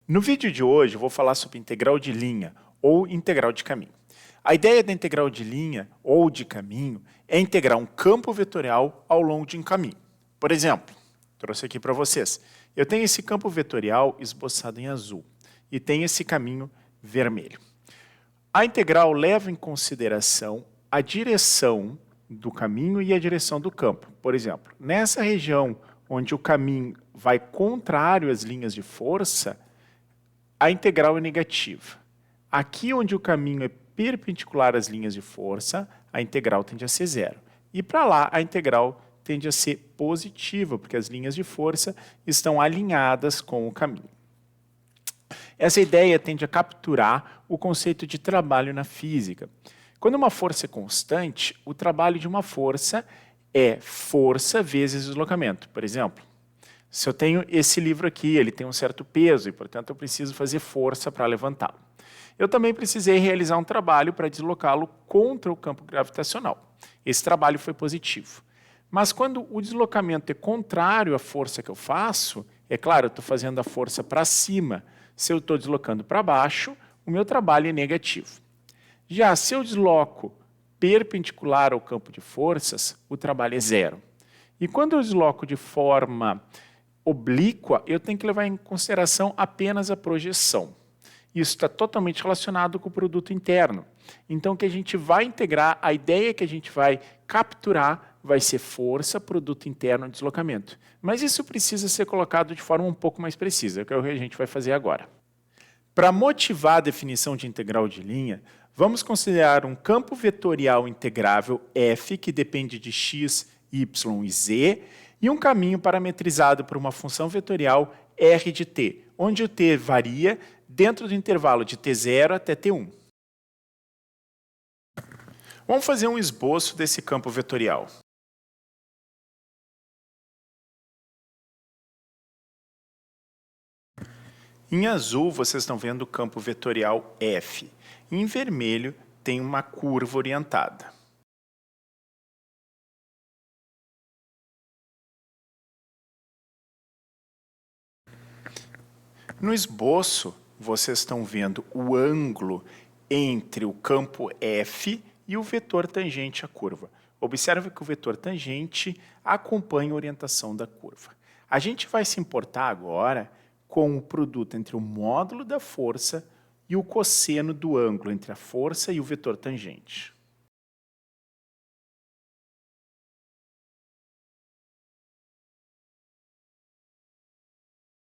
No vídeo de hoje eu vou falar sobre integral de linha ou integral de caminho. A ideia da integral de linha ou de caminho é integrar um campo vetorial ao longo de um caminho. Por exemplo, trouxe aqui para vocês, eu tenho esse campo vetorial esboçado em azul e tenho esse caminho vermelho. A integral leva em consideração a direção do caminho e a direção do campo. Por exemplo, nessa região onde o caminho vai contrário às linhas de força, a integral é negativa. Aqui onde o caminho é perpendicular às linhas de força, a integral tende a ser zero. E para lá, a integral tende a ser positiva, porque as linhas de força estão alinhadas com o caminho. Essa ideia tende a capturar o conceito de trabalho na física. Quando uma força é constante, o trabalho de uma força é força vezes deslocamento. Por exemplo, se eu tenho esse livro aqui, ele tem um certo peso e, portanto, eu preciso fazer força para levantá-lo. Eu também precisei realizar um trabalho para deslocá-lo contra o campo gravitacional. Esse trabalho foi positivo. Mas quando o deslocamento é contrário à força que eu faço, é claro, eu estou fazendo a força para cima. Se eu estou deslocando para baixo, o meu trabalho é negativo. Já se eu desloco perpendicular ao campo de forças, o trabalho é zero. E quando eu desloco de forma oblíqua, eu tenho que levar em consideração apenas a projeção. Isso está totalmente relacionado com o produto interno. Então, o que a gente vai integrar, a ideia que a gente vai capturar vai ser força, produto interno e deslocamento. Mas isso precisa ser colocado de forma um pouco mais precisa, que é o que a gente vai fazer agora. Para motivar a definição de integral de linha, vamos considerar um campo vetorial integrável f, que depende de x, y e z, e um caminho parametrizado por uma função vetorial r de t, onde o t varia dentro do intervalo de t0 até t1. Vamos fazer um esboço desse campo vetorial. Em azul, vocês estão vendo o campo vetorial f. Em vermelho, tem uma curva orientada. No esboço, vocês estão vendo o ângulo entre o campo f e o vetor tangente à curva. Observe que o vetor tangente acompanha a orientação da curva. A gente vai se importar agora com o produto entre o módulo da força e o cosseno do ângulo entre a força e o vetor tangente.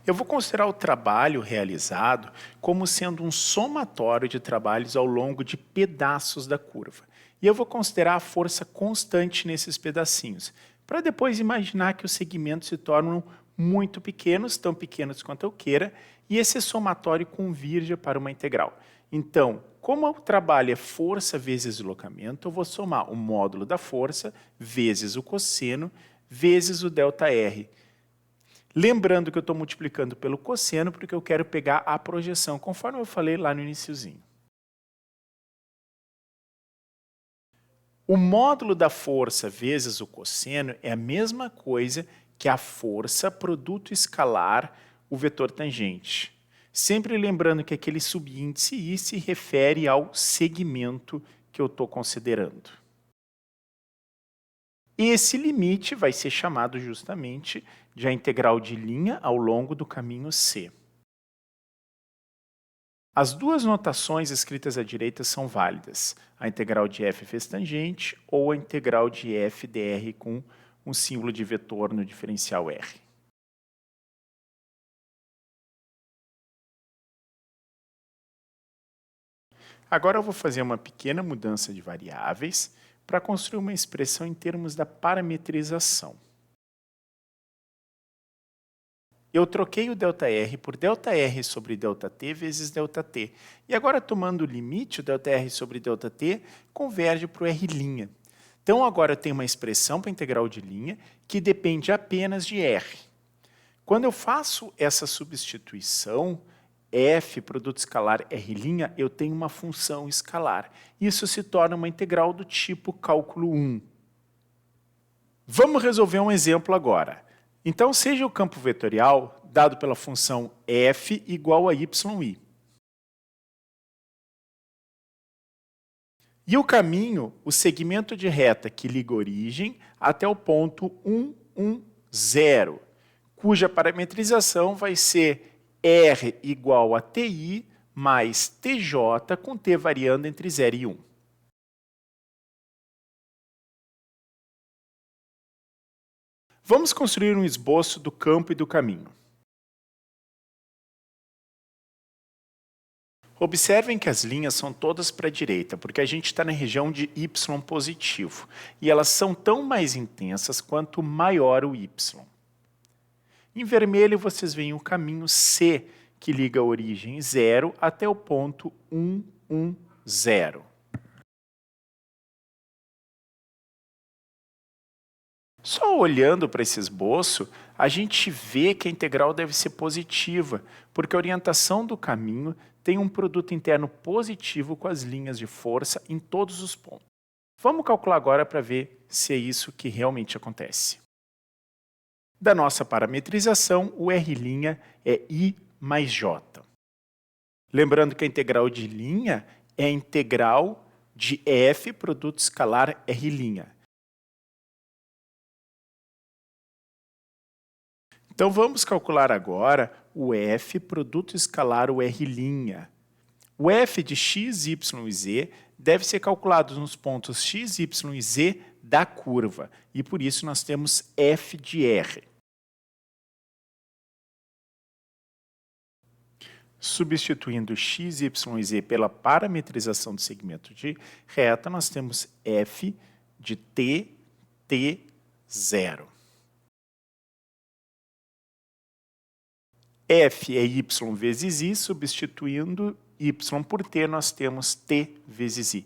Eu vou considerar o trabalho realizado como sendo um somatório de trabalhos ao longo de pedaços da curva. E eu vou considerar a força constante nesses pedacinhos, para depois imaginar que os segmentos se tornam muito pequenos, tão pequenos quanto eu queira, e esse somatório convirja para uma integral. Então, como o trabalho é força vezes deslocamento, eu vou somar o módulo da força vezes o cosseno vezes o ΔR. Lembrando que eu estou multiplicando pelo cosseno porque eu quero pegar a projeção, conforme eu falei lá no iniciozinho. O módulo da força vezes o cosseno é a mesma coisa que a força produto escalar o vetor tangente. Sempre lembrando que aquele subíndice I se refere ao segmento que eu estou considerando. Esse limite vai ser chamado justamente de a integral de linha ao longo do caminho C. As duas notações escritas à direita são válidas, a integral de f vezes tangente ou a integral de f dr com um símbolo de vetor no diferencial r. Agora eu vou fazer uma pequena mudança de variáveis para construir uma expressão em termos da parametrização. Eu troquei o ΔR por ΔR sobre ΔT vezes ΔT. E agora, tomando o limite, o ΔR sobre ΔT converge para o R'. Então, agora eu tenho uma expressão para a integral de linha que depende apenas de R. Quando eu faço essa substituição, f, produto escalar R', eu tenho uma função escalar. Isso se torna uma integral do tipo cálculo 1. Vamos resolver um exemplo agora. Então, seja o campo vetorial dado pela função f igual a yi. E o caminho, o segmento de reta que liga a origem até o ponto 110, cuja parametrização vai ser r igual a ti mais tj com t variando entre 0 e 1. Vamos construir um esboço do campo e do caminho. Observem que as linhas são todas para a direita, porque a gente está na região de y positivo, e elas são tão mais intensas quanto maior o y. Em vermelho, vocês veem o caminho C, que liga a origem 0 até o ponto 110. Só olhando para esse esboço, a gente vê que a integral deve ser positiva, porque a orientação do caminho tem um produto interno positivo com as linhas de força em todos os pontos. Vamos calcular agora para ver se é isso que realmente acontece. Da nossa parametrização, o R' é I mais J. Lembrando que a integral de linha é a integral de F produto escalar R'. Então, vamos calcular agora o f produto escalar o R'. O f de x, y e z deve ser calculado nos pontos x, y e z da curva, e por isso nós temos f de r. Substituindo x, y e z pela parametrização do segmento de reta, nós temos f de t0. F é y vezes i, substituindo y por t, nós temos t vezes i.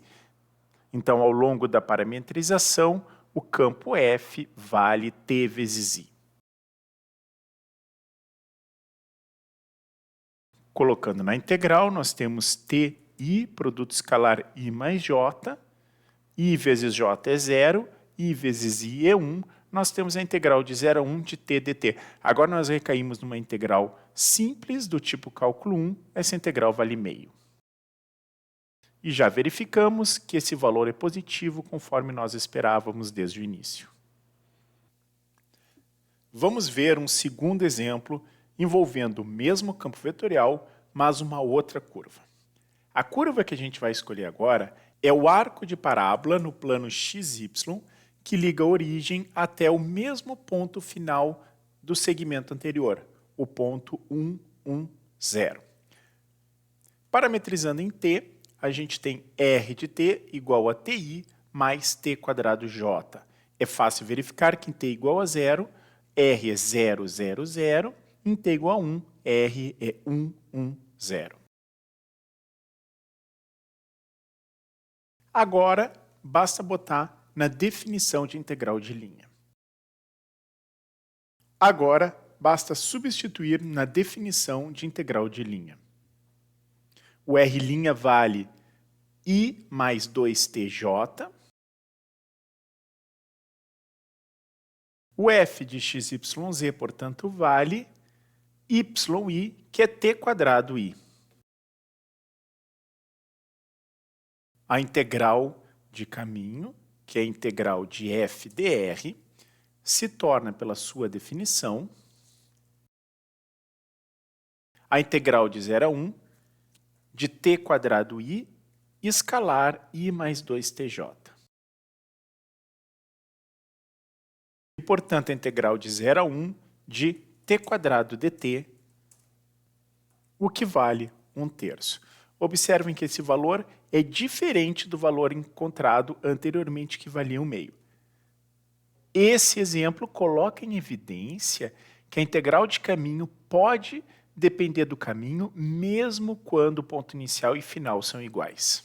Então, ao longo da parametrização, o campo F vale t vezes i. Colocando na integral, nós temos ti, produto escalar i mais j, i vezes j é 0, i vezes i é 1, nós temos a integral de 0 a 1 de t dt. Agora nós recaímos numa integral simples do tipo cálculo 1, essa integral vale meio. E já verificamos que esse valor é positivo conforme nós esperávamos desde o início. Vamos ver um segundo exemplo envolvendo o mesmo campo vetorial, mas uma outra curva. A curva que a gente vai escolher agora é o arco de parábola no plano xy, que liga a origem até o mesmo ponto final do segmento anterior, o ponto 110. Parametrizando em t, a gente tem r de t igual a ti mais t quadrado j. É fácil verificar que em t igual a 0, r é 0, 0, 0, em t igual a 1, r é 1, 1, 0. Agora, basta botar na definição de integral de linha. Agora, basta substituir na definição de integral de linha. O R' vale I mais 2tj. O f de x, y, z, portanto, vale yi, que é t quadrado i. A integral de caminho, que é a integral de f dr, se torna, pela sua definição, a integral de 0 a 1 de t quadrado i escalar i mais 2tj. E, portanto, a integral de 0 a 1 de t quadrado dt, o que vale 1/3. Observem que esse valor é diferente do valor encontrado anteriormente, que valia 1/2. Esse exemplo coloca em evidência que a integral de caminho pode depender do caminho, mesmo quando o ponto inicial e final são iguais.